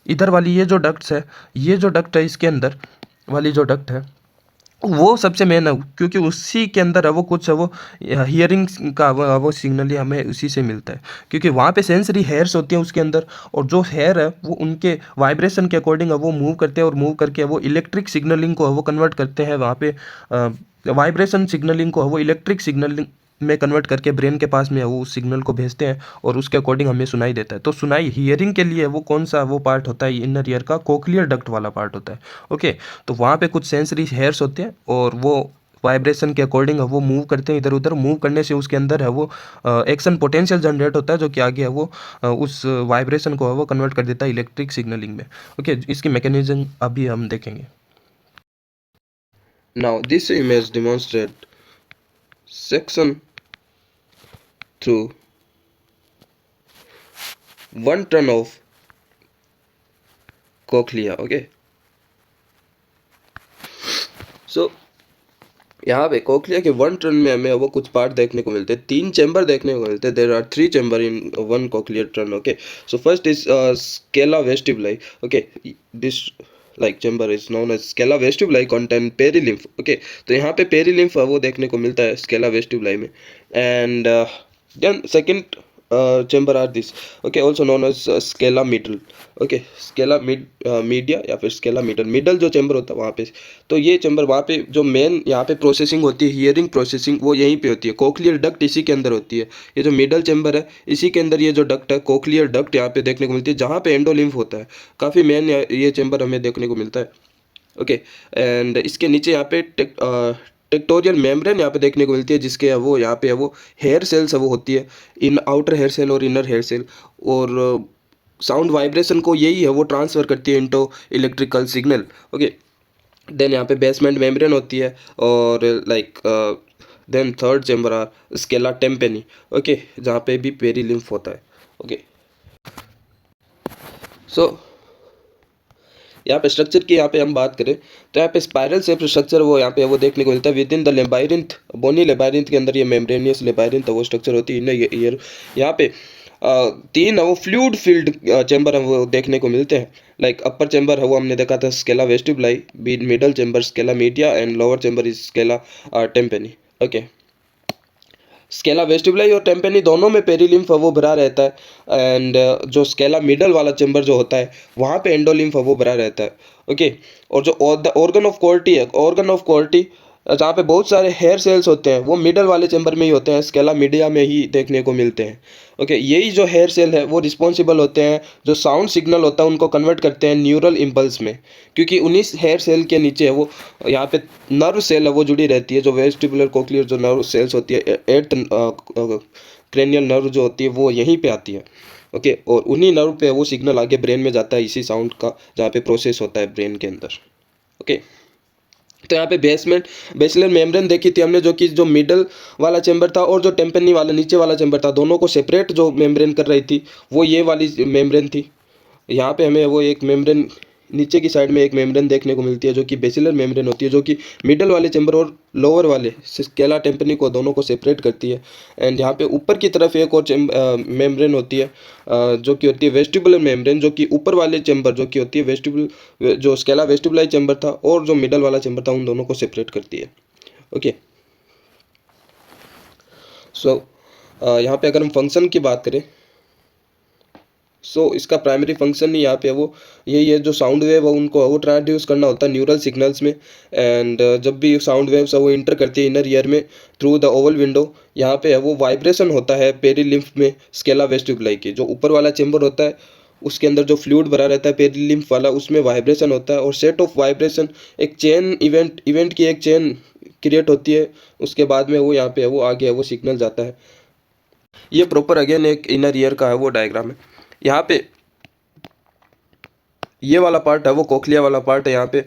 इधर वाली ये जो डक्ट्स है, ये जो डक्ट है इसके अंदर वाली जो डक्ट है वो सबसे मेन है, क्योंकि उसी के अंदर है वो कुछ है वो हियरिंग का वो सिग्नल ही हमें उसी से मिलता है, क्योंकि वहाँ पे सेंसरी हेयर्स होती हैं उसके अंदर, और जो हेयर है वो उनके वाइब्रेशन के अकॉर्डिंग है वो मूव करते हैं, और मूव करके वो इलेक्ट्रिक सिग्नलिंग को है वो कन्वर्ट करते हैं वहाँ पे, वाइब्रेशन सिग्नलिंग को है वो इलेक्ट्रिक सिग्नलिंग में कन्वर्ट करके ब्रेन के पास में वो उस सिग्नल को भेजते हैं, और उसके अकॉर्डिंग हमें सुनाई देता है। तो सुनाई हियरिंग के लिए वो कौन सा वो पार्ट होता है, इनर ईयर का कोक्लियर डक्ट वाला पार्ट होता है। ओके, तो वहाँ पे कुछ सेंसरी हेयर्स होते हैं, और वो वाइब्रेशन के अकॉर्डिंग वो मूव करते हैं इधर उधर, मूव करने से उसके अंदर है वो एक्शन पोटेंशियल जनरेट होता है, जो कि आगे है वो उस वाइब्रेशन को है वो कन्वर्ट कर देता है इलेक्ट्रिक सिग्नलिंग में। ओके, इसकी मैकेनिज्म अभी हम देखेंगे। Now this image demonstrate section through one ton of cochlea. Okay, so यहाँ पे कोक्लिया के 1 टन में हमें वो कुछ पार्ट देखने को मिलते हैं, 3 चैम्बर देखने को मिलते हैं। There are 3 chamber in 1 cochlear turn. Okay, so first is scala vestibuli. Okay, this like chamber is known as scala vestibuli contain perilymph. Okay, तो यहाँ पे पेरिलिम्फ वो देखने को मिलता है स्केला वेस्टिबुलाई में। And then second chamber are this, okay, also known as scala middle. Okay, scala media या फिर स्केला मिडल, मिडल जो चैम्बर होता है वहाँ पे। तो ये चैम्बर वहाँ पे जो मेन यहाँ पे प्रोसेसिंग होती है, हियरिंग प्रोसेसिंग, वो यहीं पे होती है। कोक्लियर डक्ट इसी के अंदर होती है। ये जो मिडल चैम्बर है इसी के अंदर ये जो डक्ट है कोक्लियर डक्ट यहाँ पे देखने को मिलती है, जहाँ पे एंडोलिम्फ होता है। काफ़ी मेन ये चैम्बर हमें देखने को मिलता है। ओके, एंड इसके नीचे यहाँ पे टेक्टोरियल मेम्ब्रेन यहाँ पे देखने को मिलती है, जिसके वो यहाँ पे वो हेयर सेल्स है वो होती है, इन आउटर हेयर सेल और इनर हेयर सेल, और साउंड वाइब्रेशन को यही है वो ट्रांसफ़र करती है into electrical signal. Okay, then यहाँ पे बेसमेंट मेम्ब्रेन होती है, और like then third chamber are scala tympani. Okay, जहाँ पे भी पेरिलिम्फ होता है। ओके, सो यहाँ पे स्ट्रक्चर की यहाँ पे हम बात करें तो यहाँ पे स्पाइरल शेप स्ट्रक्चर वो यहाँ पे वो देखने को मिलता है विद इन द लेबायरिंथ, बोनी लेबायरिंथ के अंदर ये मेम्ब्रेनियस लेबायरिंथ वो स्ट्रक्चर होती है। ये ईयर यहाँ पे 3 वो फ्लूइड फील्ड चैम्बर है वो देखने को मिलते हैं। लाइक अपर चैम्बर है वो हमने देखा था scala vestibuli, middle chamber scala media, and lower chamber is scala tympani. Okay, scala vestibuli और टेम्पेनी दोनों में पेरिलिम्फ वो भरा रहता है, एंड जो स्केला मिडल वाला चैम्बर जो होता है वहाँ पे एंडोलिम्फ वो भरा रहता है। ओके, और जो ऑर्गन ऑफ क्वालिटी है, ऑर्गन ऑफ क्वालिटी जहाँ पे बहुत सारे हेयर सेल्स होते हैं वो मिडल वाले चैम्बर में ही होते हैं, स्केला मीडिया में ही देखने को मिलते हैं। ओके, यही जो हेयर सेल है वो रिस्पॉन्सिबल होते हैं, जो साउंड सिग्नल होता है उनको कन्वर्ट करते हैं न्यूरल इम्पल्स में, क्योंकि उन्हीं हेयर सेल के नीचे है वो यहाँ पे नर्व सेल है वो जुड़ी रहती है, जो वेस्टिबुलर कोक्लियर जो नर्व सेल्स होती है, एट क्रेनियल नर्व जो होती है वो यहीं पे आती है। ओके, और उन्हीं नर्व पे वो सिग्नल आगे ब्रेन में जाता है इसी साउंड का, जहाँ पे प्रोसेस होता है ब्रेन के अंदर। ओके, तो यहाँ पे बेसलर मेम्ब्रेन देखी थी हमने, जो कि जो मिडल वाला चैम्बर था और जो टेम्पेनी वाला नीचे वाला चैम्बर था, दोनों को सेपरेट जो मेम्ब्रेन कर रही थी वो ये वाली मेम्ब्रेन थी। यहाँ पे हमें वो एक मेम्ब्रेन नीचे की साइड में एक मेम्ब्रेन देखने को मिलती है जो कि बेसिलर मेम्ब्रेन होती है, जो कि मिडल वाले चैम्बर और लोअर वाले स्केला टेम्पनी को दोनों को सेपरेट करती है। एंड यहाँ पे ऊपर की तरफ एक और मेम्ब्रेन होती है जो कि होती है वेस्टिबुलर मेम्ब्रेन, जो कि ऊपर वाले चैम्बर जो कि होती है वेस्टिबुल जो स्केला वेस्टिबुलाई चैम्बर था और जो मिडल वाला चैम्बर था उन दोनों को सेपरेट करती है। ओके, सो यहाँ पे अगर हम फंक्शन की बात करें, इसका प्राइमरी फंक्शन ही यहाँ पे वो यही है, जो साउंड वेव है उनको वो ट्रांसड्यूस करना होता है न्यूरल सिग्नल्स में। एंड जब भी साउंड वेव्स है वो इंटर करती है इनर ईयर में थ्रू द ओवल विंडो, यहाँ पे है वो वाइब्रेशन होता है पेरिलिम्फ में स्केला वेस्टिबुलाई की, जो ऊपर वाला चेंबर होता है उसके अंदर जो फ्लूइड भरा रहता है पेरिलिम्फ वाला, उसमें वाइब्रेशन होता है और सेट ऑफ वाइब्रेशन एक चेन इवेंट की एक चेन क्रिएट होती है। उसके बाद में वो यहाँ पे है वो आगे है वो सिग्नल जाता है। ये प्रॉपर अगेन एक इनर ईयर का है वो डायग्राम है। यहाँ पे ये वाला पार्ट है वो कोक्लिया वाला पार्ट है, यहाँ पे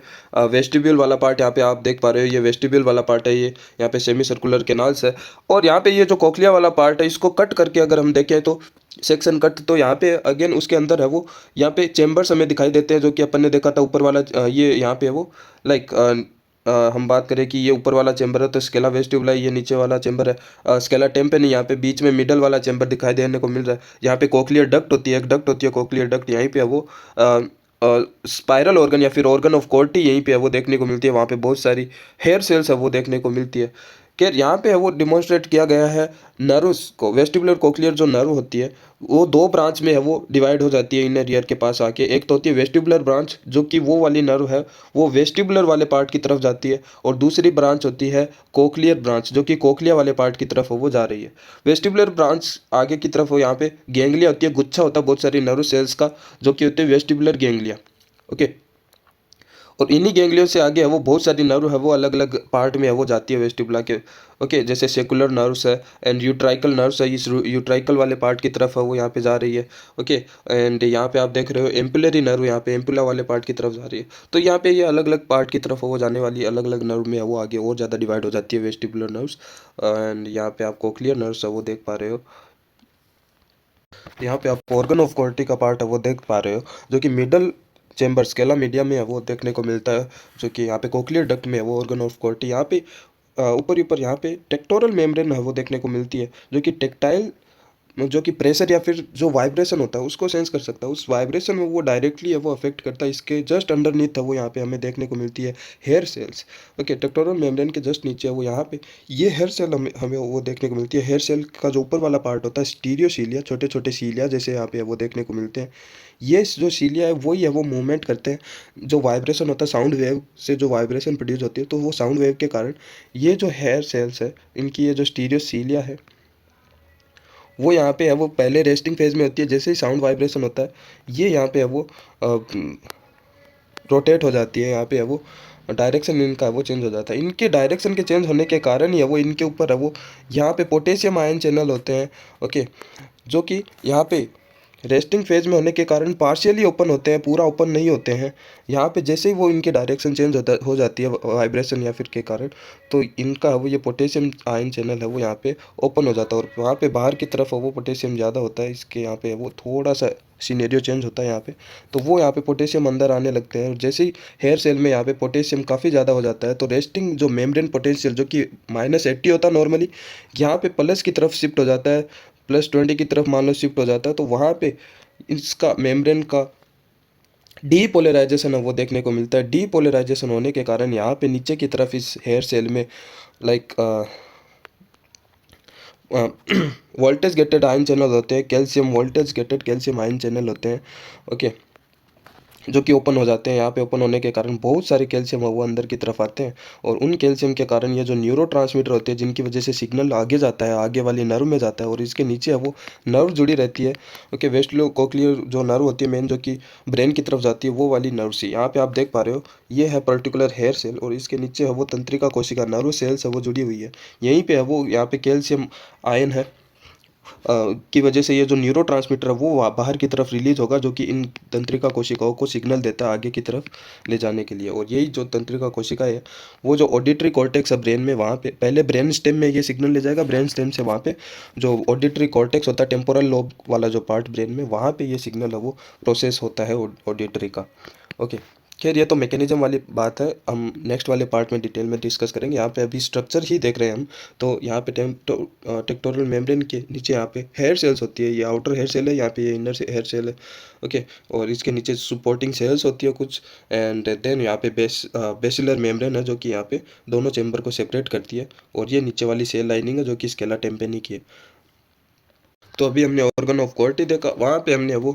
वेस्टिब्यूल वाला पार्ट यहाँ पे आप देख पा रहे हो, ये वेस्टिब्यूल वाला पार्ट है, ये यहाँ पे सेमी सर्कुलर कैनाल्स है। और यहाँ पे ये जो कोक्लिया वाला पार्ट है इसको कट करके अगर हम देखें तो सेक्शन कट, तो यहाँ पे अगेन उसके अंदर है वो यहाँ पे चेम्बर्स हमें दिखाई देते हैं, जो कि अपन ने देखा था ऊपर वाला ये यहाँ पे वो लाइक हम बात करें कि ये ऊपर वाला चैम्बर है तो स्केला वेस्टिबुलाई, ये नीचे वाला चैम्बर है स्केला टेम्पेनी, यहाँ पे बीच में मिडल वाला चैम्बर दिखाई देने को मिल रहा है। यहाँ पे कोक्लियर डक्ट होती है, एक डक्ट होती है कोक्लियर डक्ट, यहीं पे है वो स्पाइरल ऑर्गन या फिर ऑर्गन ऑफ कोर्टी यहीं पे है वो देखने को मिलती है। वहाँ पे बहुत सारी हेयर सेल्स है वो देखने को मिलती है। खैर यहाँ पे है वो डिमॉन्स्ट्रेट किया गया है नर्व्स को, वेस्टिबुलर कोक्लियर जो नर्व होती है वो दो ब्रांच में है वो डिवाइड हो जाती है इनर ईयर के पास आके। एक तो होती है वेस्टिबुलर ब्रांच जो कि वो वाली नर्व है वो वेस्टिबुलर वाले पार्ट की तरफ जाती है, और दूसरी ब्रांच होती है कोक्लियर ब्रांच जो कि कोक्लिया वाले पार्ट की तरफ वो जा रही है। वेस्टिबुलर ब्रांच आगे की तरफ हो, यहाँ पे गैंग्लिया होती है, गुच्छा होता है बहुत सारी नर्व सेल्स का जो कि होते हैं वेस्टिबुलर गैंग्लिया। ओके, और इन्हीं गैंग्लियों से आगे है वो बहुत सारी नर्व है वो अलग अलग पार्ट में है वो जाती है वेस्टिबुला के। ओके, जैसे सेकुलर नर्व्स है एंड यूट्राइकल नर्व्स है, इस यूट्राइकल वाले पार्ट की तरफ है वो यहाँ पे जा रही है। ओके, एंड यहाँ पे आप देख रहे हो एम्पुलरी नर्व यहाँ पे एम्पुला वाले पार्ट की तरफ जा रही है। तो यहाँ पे ये अलग अलग पार्ट की तरफ वो जाने वाली अलग अलग नर्व में है वो आगे और ज़्यादा डिवाइड हो जाती है वेस्टिबुलर नर्व्स। एंड यहाँ पे आप कोक्लियर नर्व्स है वो देख पा रहे हो, यहाँ पे आप ऑर्गन ऑफ कोर्टी का पार्ट है वो देख पा रहे हो जो कि मिडल चेम्बर स्केला मीडिया में है वो देखने को मिलता है, जो कि यहाँ पे कोक्लियर डक्ट में है वो ऑर्गन ऑफ कोर्टी। यहाँ पे ऊपर ऊपर यहाँ पे टेक्टोरल मेम्ब्रेन है वो देखने को मिलती है जो कि टेक्टाइल जो कि प्रेशर या फिर जो वाइब्रेशन होता है उसको सेंस कर सकता है, उस वाइब्रेशन में वो डायरेक्टली है वो अफेक्ट करता है। इसके जस्ट अंडरनीथ है वो यहाँ पे हमें देखने को मिलती है हेयर सेल्स। ओके, टेक्टोरल मेम्ब्रेन के जस्ट नीचे है वो यहाँ पे ये हेयर सेल हमें वो देखने को मिलती है। हेयर सेल का जो ऊपर वाला पार्ट होता है स्टीरियोसीलिया, छोटे छोटे सीलिया जैसे यहाँ पे वो देखने को मिलते हैं। ये जो सीलिया है वही है वो मूवमेंट करते हैं, जो वाइब्रेशन होता है साउंड वेव से जो वाइब्रेशन प्रोड्यूस होती है, तो वो साउंड वेव के कारण ये जो हेयर सेल्स है इनकी ये जो स्टीरियोसीलिया है वो यहाँ पे है वो पहले रेस्टिंग फेज में होती है, जैसे ही साउंड वाइब्रेशन होता है ये यहाँ पे है वो रोटेट हो जाती है, यहाँ पे है वो डायरेक्शन इनका वो चेंज हो जाता है। इनके डायरेक्शन के चेंज होने के कारण ही है वो इनके ऊपर है वो यहाँ पे पोटेशियम आयन चैनल होते हैं। ओके, जो कि यहाँ पे रेस्टिंग फेज में होने के कारण पार्शियली ओपन होते हैं, पूरा ओपन नहीं होते हैं। यहाँ पे जैसे ही वो इनके डायरेक्शन चेंज हो जाती है वाइब्रेशन या फिर के कारण, तो इनका वो ये पोटेशियम आयन चैनल है वो यहाँ पे ओपन हो जाता है, और वहाँ पे बाहर की तरफ वो पोटेशियम ज़्यादा होता है, इसके यहाँ पे वो थोड़ा सा सीनेरियो चेंज होता है यहाँ पे, तो वो यहाँ पे पोटेशियम अंदर आने लगते हैं। और जैसे ही हेयर सेल में यहाँ पे पोटेशियम काफ़ी ज़्यादा हो जाता है तो रेस्टिंग जो मेम्ब्रेन पोटेंशियल जो कि -80 होता है नॉर्मली, यहाँ पे प्लस की तरफ शिफ्ट हो जाता है, +20 की तरफ मान लो शिफ्ट हो जाता है, तो वहाँ पे इसका मेम्ब्रेन का डीपोलराइजेशन है वो देखने को मिलता है। डीपोलराइजेशन होने के कारण यहाँ पे नीचे की तरफ इस हेयर सेल में like voltage gated ion channel होते हैं, calcium voltage gated calcium ion channel होते हैं। ओके, जो कि ओपन हो जाते हैं। यहाँ पे ओपन होने के कारण बहुत सारे कैल्शियम है वो अंदर की तरफ आते हैं, और उन कैल्शियम के कारण ये जो न्यूरो ट्रांसमीटर होते हैं जिनकी वजह से सिग्नल आगे जाता है, आगे वाली नर्व में जाता है, और इसके नीचे है वो नर्व जुड़ी रहती है। ओके, वेस्टिबुलो कोक्लियर जो नर्व होती है मेन जो कि ब्रेन की तरफ जाती है वो वाली नर्व सी यहाँ पे आप देख पा रहे हो, ये है पर्टिकुलर हेयर सेल, और इसके नीचे है वो तंत्रिका कोशिका नर्व सेल्स है वो जुड़ी हुई है। यहीं पे है वो यहाँ पे कैल्शियम आयन है की वजह से ये जो न्यूरो ट्रांसमीटर है वो बाहर की तरफ रिलीज होगा, जो कि इन तंत्रिका कोशिकाओं को सिग्नल देता है आगे की तरफ ले जाने के लिए। और यही जो तंत्रिका कोशिका है वो जो ऑडिटरी कॉर्टेक्स है ब्रेन में, वहाँ पे पहले ब्रेन स्टेम में ये सिग्नल ले जाएगा, ब्रेन स्टेम से वहाँ पे जो ऑडिटरी कॉर्टेक्स होता है टेम्पोरल लोब वाला जो पार्ट ब्रेन में, वहाँ पे ये सिग्नल है वो प्रोसेस होता है ऑडिटरी का। ओके, खैर ये तो मैकेनिज्म वाली बात है, हम नेक्स्ट वाले पार्ट में डिटेल में डिस्कस करेंगे। यहाँ पे अभी स्ट्रक्चर ही देख रहे हैं हम। तो यहाँ पे टेक्टोरल मेम्ब्रेन के नीचे यहाँ पे हेयर सेल्स होती है, ये आउटर हेयर सेल है, यहाँ पे ये इनर हेयर सेल है। ओके, और इसके नीचे सपोर्टिंग सेल्स होती है कुछ, एंड देन यहाँ पे बेसिलर मेम्ब्रेन है जो कि यहाँ पे दोनों चेम्बर को सेपरेट करती है, और ये नीचे वाली सेल लाइनिंग है जो कि स्केला टेम्पेनी की है। तो अभी हमने ऑर्गन ऑफ क्वालिटी देखा, वहाँ पे हमने वो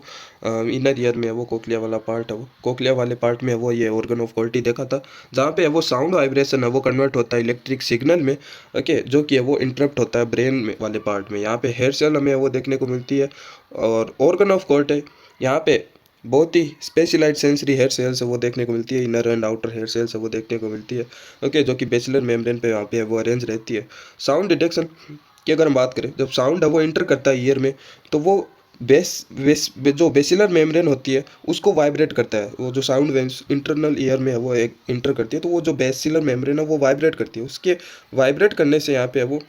इनर ईयर में वो कोक्लिया वाला पार्ट है, वो कोक्लिया वाले पार्ट में वो ये ऑर्गन ऑफ क्वालिटी देखा था, जहाँ पे वो साउंड वाइब्रेशन है वो कन्वर्ट होता है इलेक्ट्रिक सिग्नल में। ओके, जो कि वो इंटरप्ट होता है ब्रेन में वाले पार्ट में। यहाँ पे हेयर सेल हमें वो देखने को मिलती है, और ऑर्गन ऑफ क्वालिटी यहाँ पे बहुत ही स्पेशलाइज्ड सेंसरी हेयर सेल्स है वो देखने को मिलती है, inner and outer hair cells है वो देखने को मिलती है। ओके, जो कि बेसिलर मेम्ब्रेन पे यहाँ पे वो अरेंज रहती है। साउंड डिटेक्शन की अगर हम बात करें, जब साउंड है वो इंटर करता है ईयर में, तो वो जो बेसिलर मेम्ब्रेन होती है उसको वाइब्रेट करता है। वो जो साउंड वेव्स इंटरनल ईयर में है वो एक इंटर करती है, तो वो जो बेसिलर मेम्ब्रेन है वो वाइब्रेट करती है। उसके वाइब्रेट करने से यहाँ पे वो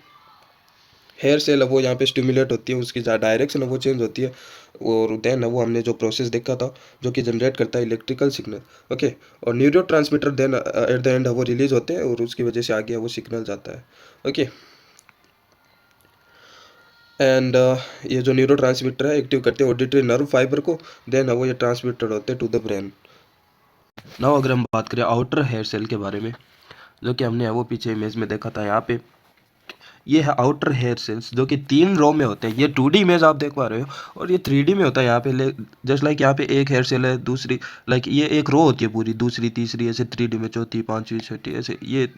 हेयर सेल है वो यहाँ पे स्टिमुलेट होती है, उसकी डायरेक्शन है वो चेंज होती है, और देन है वो हमने जो प्रोसेस देखा था जो कि जनरेट करता है इलेक्ट्रिकल सिग्नल। ओके, और neurotransmitter then at the end है वो रिलीज होते हैं, और उसकी वजह से आगे वो सिग्नल जाता है। ओके, एंड ये जो न्यूरो ट्रांसमीटर है एक्टिव करते हैं ऑडिटरी नर्व फाइबर को, देन वो ये ट्रांसमीटर होते हैं टू द ब्रेन। नाउ अगर हम बात करें आउटर हेयर सेल के बारे में, जो कि हमने वो पीछे इमेज में देखा था, यहाँ पे ये है आउटर हेयर सेल्स जो कि 3 रो में होते हैं। ये 2D इमेज आप देख पा रहे हो, और ये 3D में होता है। यहाँ पे जस्ट लाइक यहाँ पे एक हेयर सेल है, दूसरी लाइक ये एक रो होती है पूरी, दूसरी तीसरी ऐसे 3D में, चौथी पांचवी छठी ऐसे, ये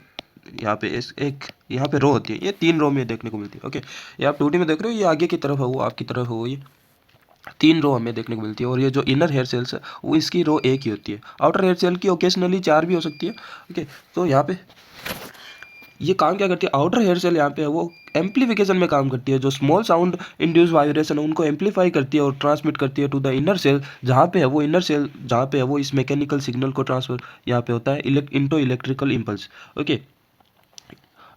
यहाँ पे एक यहाँ पे रो होती है, ये 3 रो में देखने को मिलती है। ओके, ये आप 2D में देख रहे हो, ये आगे की तरफ है, वो आपकी तरफ है, वो ये 3 रो हमें देखने को मिलती है। और ये जो इनर हेयर सेल्स है वो इसकी रो एक ही होती है। आउटर हेयर सेल की ओकेजनली 4 भी हो सकती है। ओके, तो यहाँ पे ये काम क्या करती है, आउटर हेयर सेल यहाँ पे है वो एम्प्लीफिकेशन में काम करती है। जो स्मॉल साउंड इंड्यूस वाइब्रेशन है उनको एम्प्लीफाई करती है और ट्रांसमिट करती है टू द इनर सेल, जहाँ पे है वो इनर सेल, जहाँ पे है वो इस मैकेनिकल सिग्नल को ट्रांसफर यहाँ पे होता है into electrical impulse. Okay,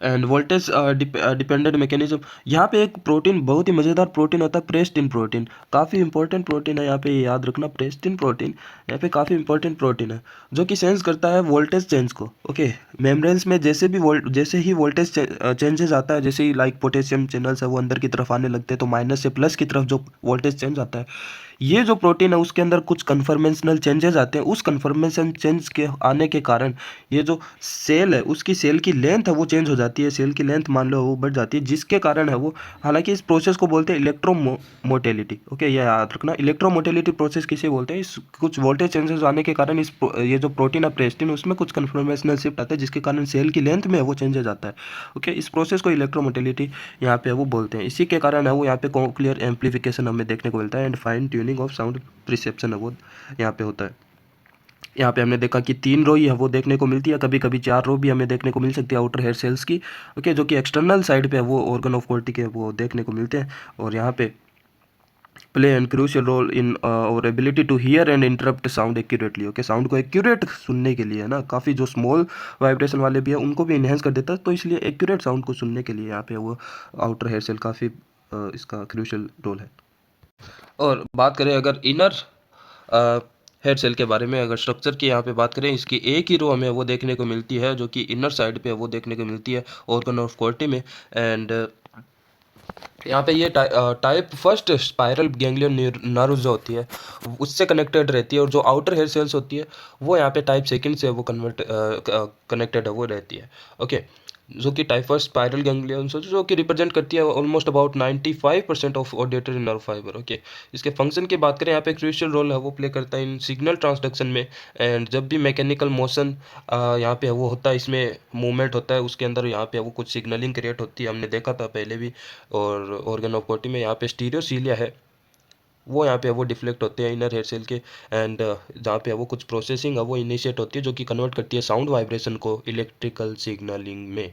end voltage dependent mechanism, यहाँ पे एक प्रोटीन, बहुत ही मज़ेदार प्रोटीन होता है प्रेस्टिन प्रोटीन, काफ़ी इंपॉर्टेंट प्रोटीन है यहाँ पे, याद रखना प्रेस्टिन प्रोटीन यहाँ पे काफ़ी इंपॉर्टेंट प्रोटीन है, जो कि सेंस करता है वोल्टेज चेंज को। ओके, मेम्ब्रेन्स में जैसे ही वोल्टेज चेंजेस आता है, जैसे ही लाइक पोटेशियम चैनल्स है वो अंदर की तरफ आने लगते हैं, तो माइनस से प्लस की तरफ जो वोल्टेज चेंज आता है, ये जो प्रोटीन है उसके अंदर कुछ कन्फर्मेशनल चेंजेस आते हैं। उस कन्फर्मेशन चेंज के आने के कारण ये जो सेल है उसकी सेल की लेंथ है वो चेंज हो जाती है, सेल की लेंथ मान लो वो बढ़ जाती है, जिसके कारण है वो, हालांकि इस प्रोसेस को बोलते हैं इलेक्ट्रोमोटिलिटी। ओके, ये याद रखना, इलेक्ट्रोमोटिलिटी प्रोसेस किसे बोलते हैं, इस कुछ वोल्टेज चेंजेस आने के कारण ये जो प्रोटीन है प्रेस्टिन, उसमें कुछ कन्फर्मेशनल शिफ्ट आता है, जिसके कारण सेल की लेंथ में वो चेंजेस आता है। ओके, इस प्रोसेस को इलेक्ट्रोमोटिलिटी यहाँ पे वो बोलते हैं। इसी के कारण है वो यहाँ पे कॉक्लियर एम्प्लीफिकेशन हमें देखने को मिलता है, and fine tuning of sound perception है वो यहाँ पे होता है। यहाँ पे हमने देखा कि 3 रो ही है वो देखने को मिलती है, कभी कभी 4 रो भी हमें देखने को मिल सकती है आउटर हेयर सेल्स की। ओके, जो कि एक्सटर्नल साइड पे है वो ऑर्गन ऑफ क्वालिटी के वो देखने को मिलते हैं, और यहाँ पे play and crucial role in और ability to hear and interpret sound accurately. Okay, sound को एक्यूरेट सुनने के लिए है ना, काफ़ी जो स्मॉल वाइब्रेशन वाले भी है उनको भी इन्हेंस कर देता है, तो इसलिए एक्यूरेट साउंड को सुनने के लिए यहाँ पे वो आउटर हेयर सेल काफ़ी इसका क्रूशियल रोल है। और बात करें अगर इनर हेयर सेल के बारे में, अगर स्ट्रक्चर की यहाँ पे बात करें, इसकी एक ही रो हमें वो देखने को मिलती है जो कि इनर साइड पे वो देखने को मिलती है ऑर्गन ऑफ क्वालिटी में। एंड यहाँ पे ये type first spiral ganglion nerve जो होती है उससे कनेक्टेड रहती है, और जो आउटर हेयर सेल्स होती है वो यहाँ पे टाइप सेकंड से वो कनेक्टेड है वो रहती है। ओके, जो कि टाइप फर्स्ट स्पाइरल गैंग्लियन जो कि रिप्रेजेंट करती है almost about 95% of auditory nerve fibre. Okay, इसके फंक्शन की बात करें, यहाँ पे क्रूशियल रोल है वो प्ले करता है इन सिग्नल ट्रांसडक्शन में। एंड जब भी मैकेनिकल मोशन यहाँ पे वो होता है, इसमें मूवमेंट होता है, उसके अंदर यहाँ पे वो कुछ सिग्नलिंग क्रिएट होती है, हमने देखा था पहले भी। और ऑर्गन ऑफ क्वालिटी में यहाँ पे स्टीरियोसीलिया है वो यहाँ पे वो डिफ्लेक्ट होते हैं इनर हेयर सेल के, एंड जहाँ पे वो कुछ प्रोसेसिंग है वो इनिशिएट होती है जो कि कन्वर्ट करती है साउंड वाइब्रेशन को इलेक्ट्रिकल सिग्नलिंग में।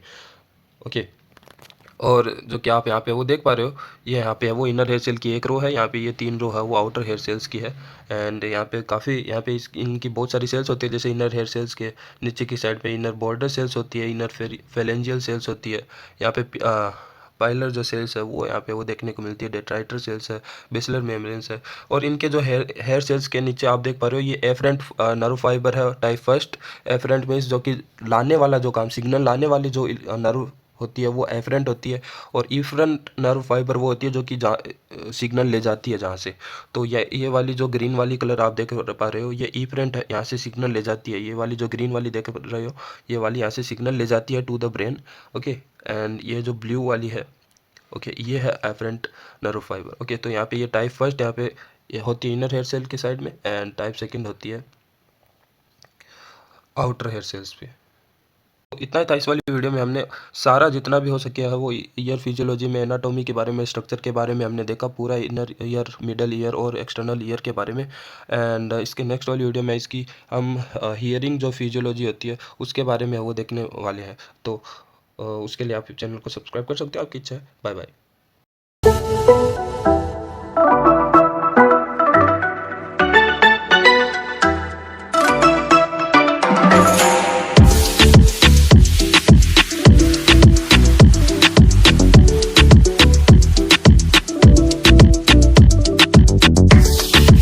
ओके, और जो कि आप यहाँ पे वो देख पा रहे हो, ये यहाँ पे है वो इनर हेयर सेल की एक रो है, यहाँ पे ये 3 रो है वो आउटर हेयर सेल्स की है। एंड यहाँ पे काफ़ी यहाँ पे इनकी बहुत सारी सेल्स होती है, जैसे इनर हेयर सेल्स के नीचे की साइड पे इनर बॉर्डर सेल्स होती है, इनर फेलेंजियल सेल्स होती है, यहाँ पे पाइलर जो सेल्स है वो यहाँ पे वो देखने को मिलती है, डेट्राइटर सेल्स है, बेसिलर मेम्ब्रेन्स है। और इनके जो हेयर सेल्स के नीचे आप देख पा रहे हो ये एफरेंट नर्व फाइबर है टाइप फर्स्ट। एफरेंट मीन्स जो कि लाने वाला जो काम, सिग्नल लाने वाली जो नर्व होती है वो एफरेंट होती है, और इफरेंट नर्व फाइबर वो होती है जो कि सिग्नल ले जाती है जहाँ से। तो ये वाली जो ग्रीन वाली कलर आप देख पा रहे हो ये इफरेंट है, यहाँ से सिग्नल ले जाती है। ये वाली जो ग्रीन वाली देख रहे हो ये वाली यहाँ से सिग्नल ले जाती है to the brain. Okay, and ये जो ब्लू वाली है ओके ये है एफरेंट नर्व फाइबर। ओके, तो यहाँ पे ये टाइप फर्स्ट यहाँ पे ये होती है इनर हेयर सेल के साइड में, एंड टाइप सेकंड होती है आउटर हेयर सेल्स पे। इतना ही था इस वाली वीडियो में। हमने सारा जितना भी हो सके है वो ईयर फिजियोलॉजी में, एनाटॉमी के बारे में, स्ट्रक्चर के बारे में हमने देखा, पूरा इनर ईयर, मिडल ईयर और एक्सटर्नल ईयर के बारे में। एंड इसके नेक्स्ट वाली वीडियो में इसकी हम हियरिंग जो फिजियोलॉजी होती है उसके बारे में वो देखने वाले हैं। तो उसके लिए आप चैनल को सब्सक्राइब कर सकते हो, आपकी इच्छा है। Bye bye.